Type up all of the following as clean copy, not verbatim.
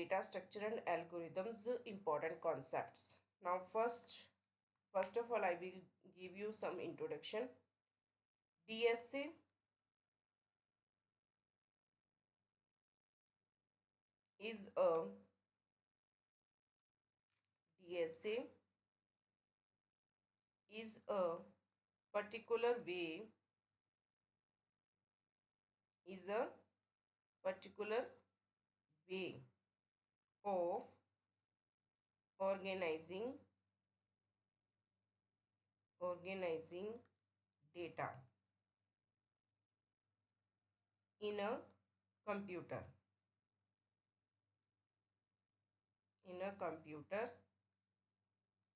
data structure and algorithms, important concepts. Now, first of all, I will give you some introduction. DSA is a DSA is a particular way is a particular way of organizing data in a computer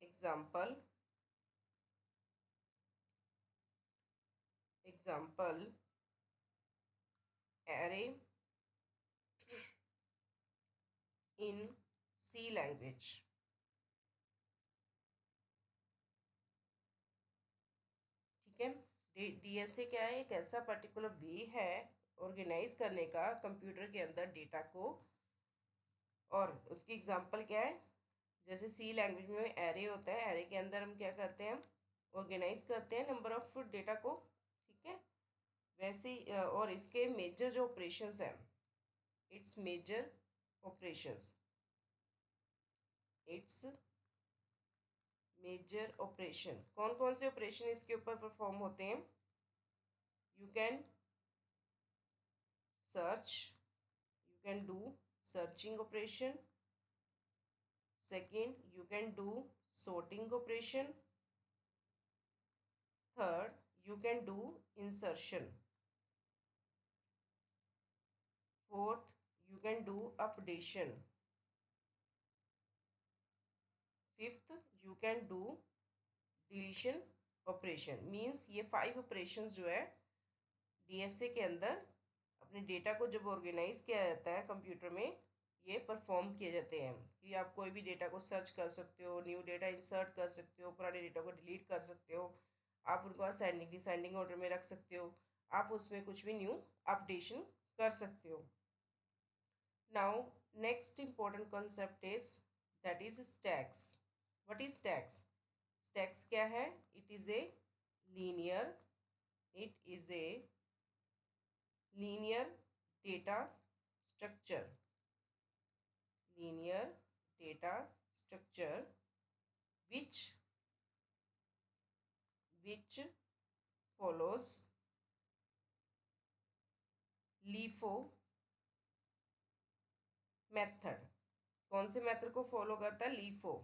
example array in C language. ठीक है, DSA क्या है? एक ऐसा particular way है organise करने का computer के अंदर डेटा को। और उसकी एग्जांपल क्या है? जैसे सी लैंग्वेज में एरे होता है, एरे के अंदर हम क्या करते हैं? ऑर्गेनाइज करते हैं नंबर ऑफ डेटा को। ठीक है, वैसे और इसके मेजर जो ऑपरेशंस हैं, इट्स मेजर ऑपरेशंस कौन कौन से ऑपरेशन इसके ऊपर परफॉर्म होते हैं? You can do searching operation. Second, you can do sorting operation. Third, you can do insertion. Fourth, you can do updation. Fifth, you can do deletion operation. Means ये 5 operations जो है DSA के अंदर अपने data को जब organise किया जाता है कंप्यूटर में, ये परफॉर्म किए जाते हैं कि आप कोई भी डेटा को सर्च कर सकते हो, न्यू डेटा इंसर्ट कर सकते हो, पुराने डेटा को डिलीट कर सकते हो, आप उनको असेंडिंग डिसेंडिंग ऑर्डर में रख सकते हो, आप उसमें कुछ भी न्यू अपडेशन कर सकते हो. Now next important concept is that is stacks. What is stacks? Stacks क्या है? It is a linear data structure which follows LIFO method. कौन से मेथड को फॉलो करता है? LIFO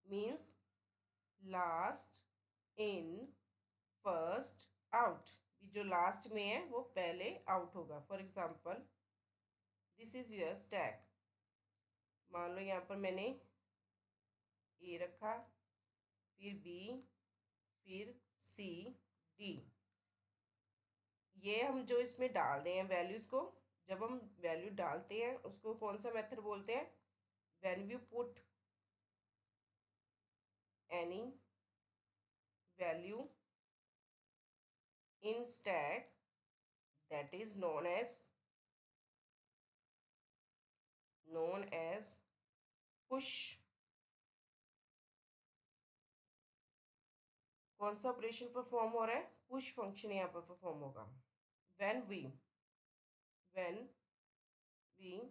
means last in first out. जो लास्ट में है वो पहले आउट होगा. For example, this is your stack. मान लो यहाँ पर मैंने ए रखा, फिर बी, फिर सी, डी. ये हम जो इसमें डाल रहे हैं वैल्यूज़ को, जब हम वैल्यू डालते हैं उसको कौन सा मेथड बोलते हैं? When we put any value in stack, that is known as push. कौन सा ऑपरेशन परफॉर्म हो रहा है? पुश फंक्शन यहाँ पर परफॉर्म होगा. when we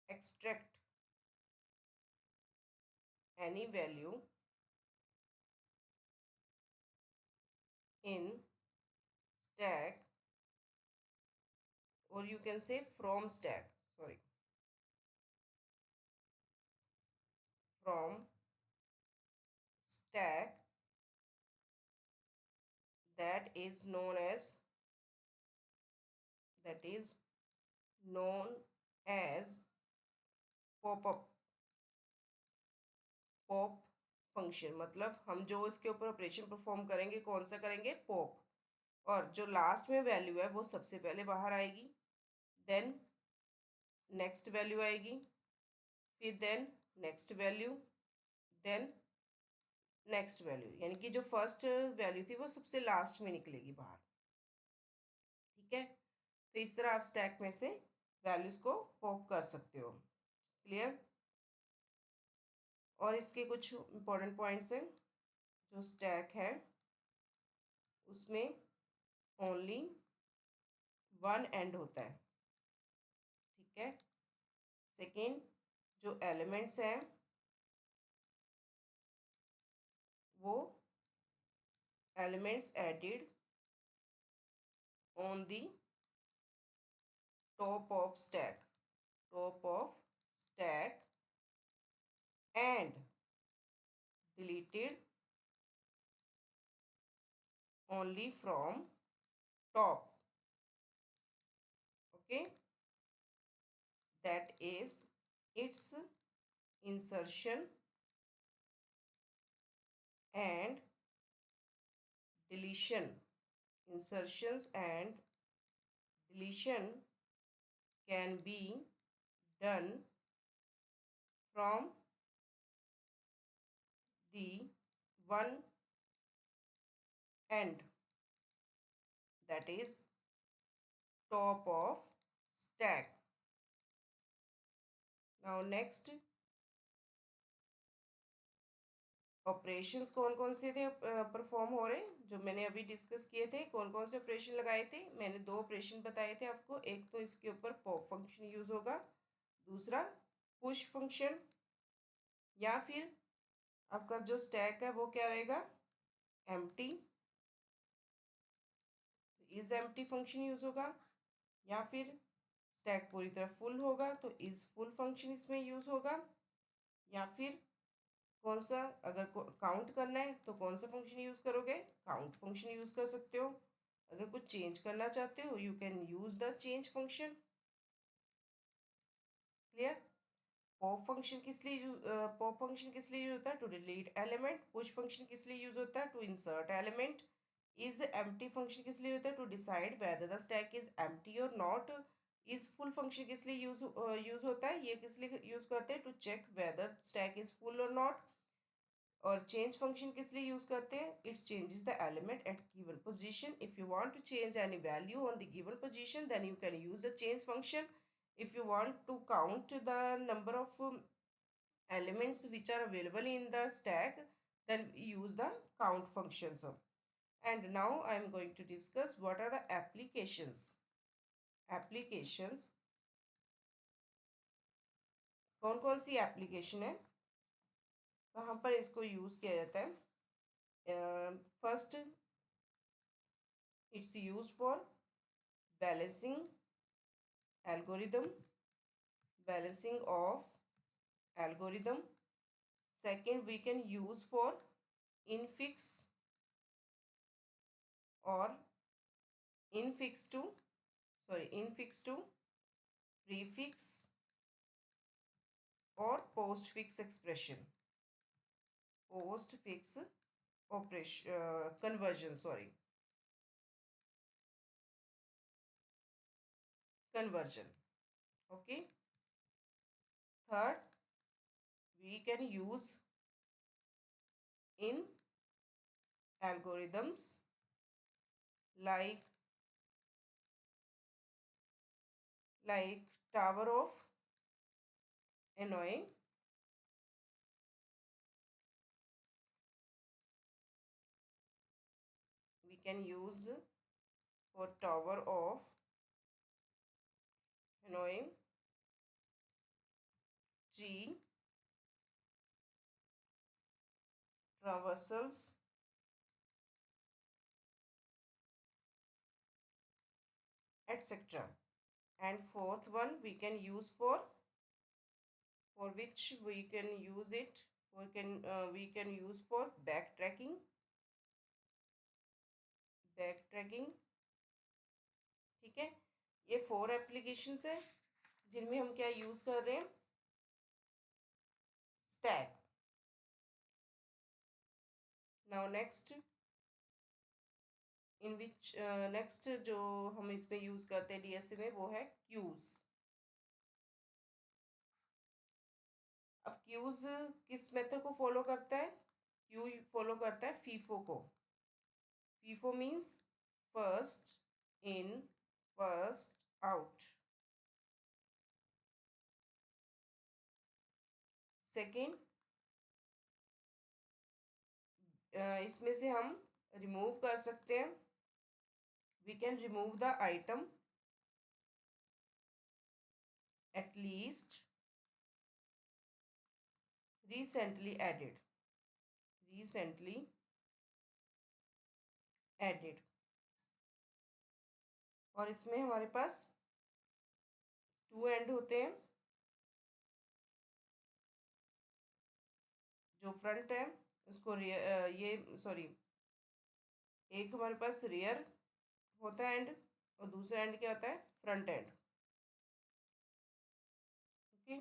extract any value in stack, or you can say from stack, that is known as pop function. मतलब हम जो इसके ऊपर ऑपरेशन परफॉर्म करेंगे कौन सा करेंगे? पॉप. और जो लास्ट में वैल्यू है वो सबसे पहले बाहर आएगी, देन नेक्स्ट वैल्यू आएगी, फिर then next value, then next value. यानी कि जो फर्स्ट वैल्यू थी वो सबसे लास्ट में निकलेगी बाहर. ठीक है, तो इस तरह आप स्टैक में से वैल्यूज़ को पॉप कर सकते हो। क्लियर। और इसके कुछ इंपॉर्टेंट पॉइंट्स हैं। जो स्टैक है उसमें ओनली वन एंड होता है, ठीक है। सेकेंड, जो एलिमेंट्स हैं वो elements added on the top of stack and deleted only from top. Okay, that is its insertion and deletion. Insertions and deletion can be done from the one end, that is top of stack. Now next, operations कौन कौन से थे perform हो रहे, जो मैंने अभी discuss किए थे। कौन कौन से ऑपरेशन लगाए थे, मैंने दो ऑपरेशन बताए थे आपको। एक तो इसके ऊपर पॉप फंक्शन यूज होगा, दूसरा पुश फंक्शन, या फिर आपका जो स्टैक है वो क्या रहेगा, empty, is empty function use होगा, या फिर स्टैक पूरी तरह फुल होगा तो इज फुल फंक्शन इसमें यूज होगा, या फिर कौन सा, अगर काउंट करना है तो कौन सा फंक्शन यूज करोगे, काउंट फंक्शन यूज कर सकते हो। अगर कुछ चेंज करना चाहते हो you can use the change function. Clear. Pop function किस लिए यूज होता है, to delete element. Push function किस लिए यूज होता है, to insert element. Is empty function किस लिए होता है, to decide whether the stack is empty और नॉट। इज फुल फंक्शन किस लिए यूज होता है, ये किस लिए यूज करते हैं, to check whether stack is full और नॉट। और चेंज फंक्शन किस लिए यूज करते हैं, it's changes the element at given position. If you want to change any value on the given position then you can use the change function. if you want to count the number of elements which are available in the stack then use the count functions of. And now I am going to discuss what are the applications कौन कौन सी application है, कहाँ पर इसको use किया जाता है। First, it's use for balancing algorithm, balancing of algorithm. Second, we can use for infix or infix to prefix or postfix expression, postfix operation conversion. Okay. Third, we can use in algorithms like tower of annoying, we can use for tower of annoying, G, traversals, etc. And fourth one we can use for which we can use it, we can use for backtracking, ठीक है। ये 4 applications है जिनमें हम क्या use कर रहे हैं, स्टैक। नाउ नेक्स्ट, इन विच नेक्स्ट जो हम इसमें यूज करते हैं डीएसए में वो है क्यूज। अब क्यूज किस मेथड को फॉलो करता है, क्यू फॉलो करता है फीफो को। FIFO means first in first out. Second, इसमें से हम रिमूव कर सकते हैं, we can remove the item at least recently added। और इसमें हमारे पास टू एंड होते हैं, जो फ्रंट है उसको ये सॉरी, एक हमारे पास रियर होता है एंड, और दूसरा एंड क्या होता है, फ्रंट एंड। ओके,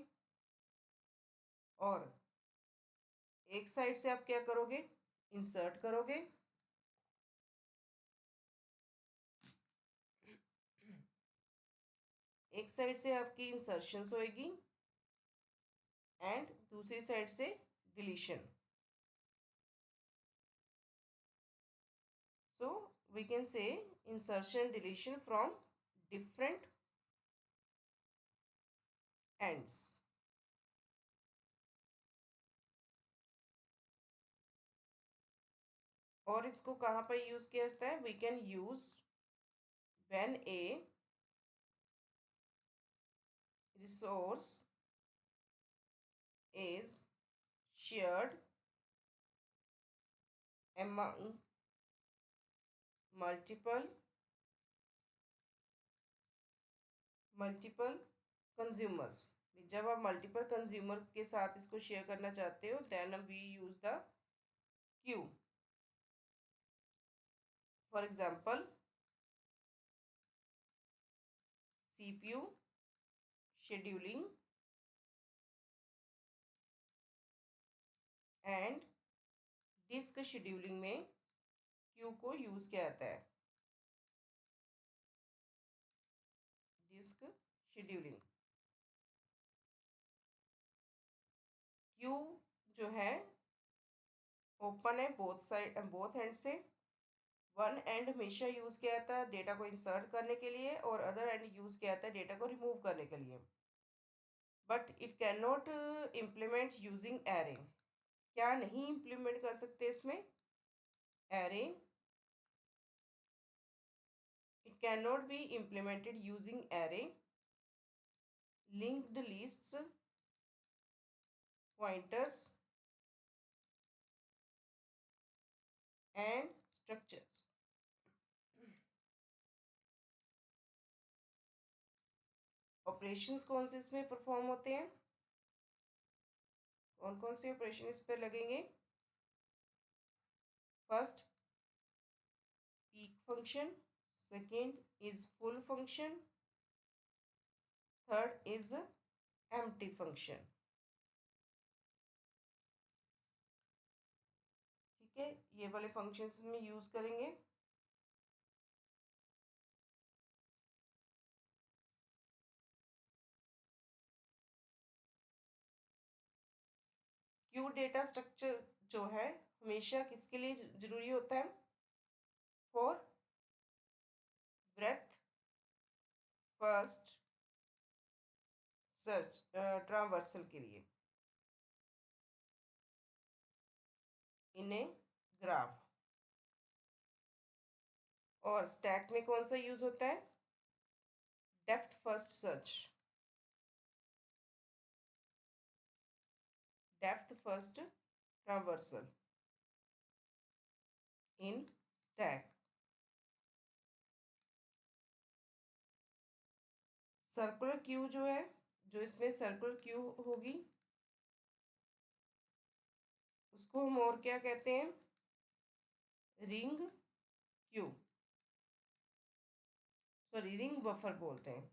और एक साइड से आप क्या करोगे, इंसर्ट करोगे, एक साइड से आपकी इंसर्शंस होएगी एंड दूसरी साइड से deletion. So we can say insertion deletion from different ends। और इसको कहाँ पर यूज किया जाता है, we can use when a resource is shared among multiple consumers। जब आप मल्टीपल कंज्यूमर के साथ इसको शेयर करना चाहते हो, then we use the queue. For example, CPU scheduling and disk scheduling में क्यू को यूज किया जाता है। डिस्क शेड्यूलिंग, क्यू जो है ओपन है बोथ साइड बोथ एंड से। वन एंड हमेशा यूज किया जाता है डेटा को इंसर्ट करने के लिए, और अदर एंड यूज किया जाता है डेटा को रिमूव करने के लिए। But it can not implement using array. क्या नहीं इम्प्लीमेंट कर सकते इसमें, array. It can not be implemented using array, linked lists, pointers and structures. Operations कौन से इसमें परफॉर्म होते हैं, कौन कौन से ऑपरेशन इस पर लगेंगे। First, peak function, second is full function, third is empty function. ठीक है, ये वाले फंक्शंस में यूज करेंगे। क्यू डेटा स्ट्रक्चर जो है हमेशा किसके लिए जरूरी होता है, फॉर ब्रेथ फर्स्ट सर्च ट्रांवर्सल के लिए इन ए ग्राफ। और स्टैक में कौन सा यूज होता है, depth first search, depth first traversal in stack. Circular queue जो है, जो इसमें सर्कुलर क्यू होगी उसको हम और क्या कहते हैं, ring Q, sorry ring buffer बोलते हैं।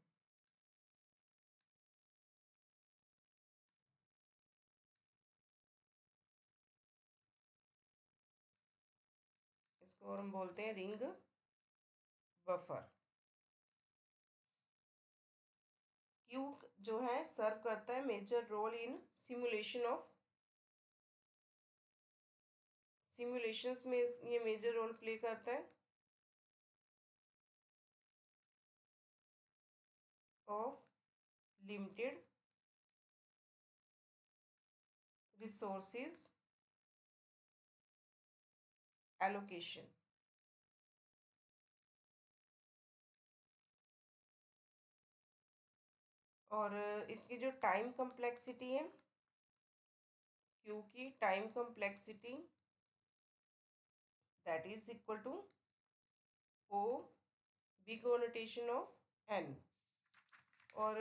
इसको और हम बोलते हैं रिंग बफर। क्यू जो है सर्व करता है मेजर रोल इन सिमुलेशंस में ये मेजर रोल प्ले करता है ऑफ लिमिटेड resources allocation। और इसकी जो टाइम कम्प्लेक्सिटी है, क्यू की time complexity that is equal to O big O notation of n. और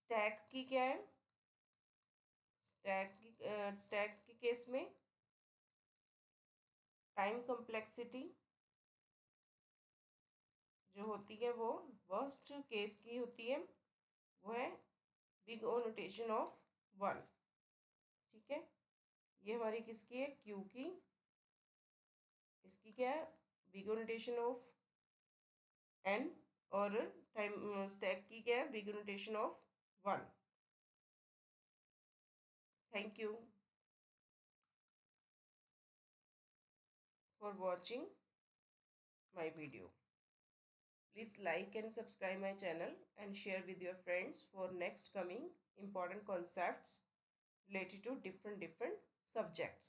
स्टैक की क्या है, स्टैक के केस में टाइम कम्प्लेक्सिटी जो होती है वो वर्स्ट केस की होती है, वो है big O notation of one. ठीक है, ये हमारी किसकी है, क्यू की। इसकी क्या है, big O notation of n. और टाइम स्टैक की क्या है, big O notation of one. Thank you for watching my video. Please like and subscribe my channel and share with your friends for next coming important concepts related to different subjects.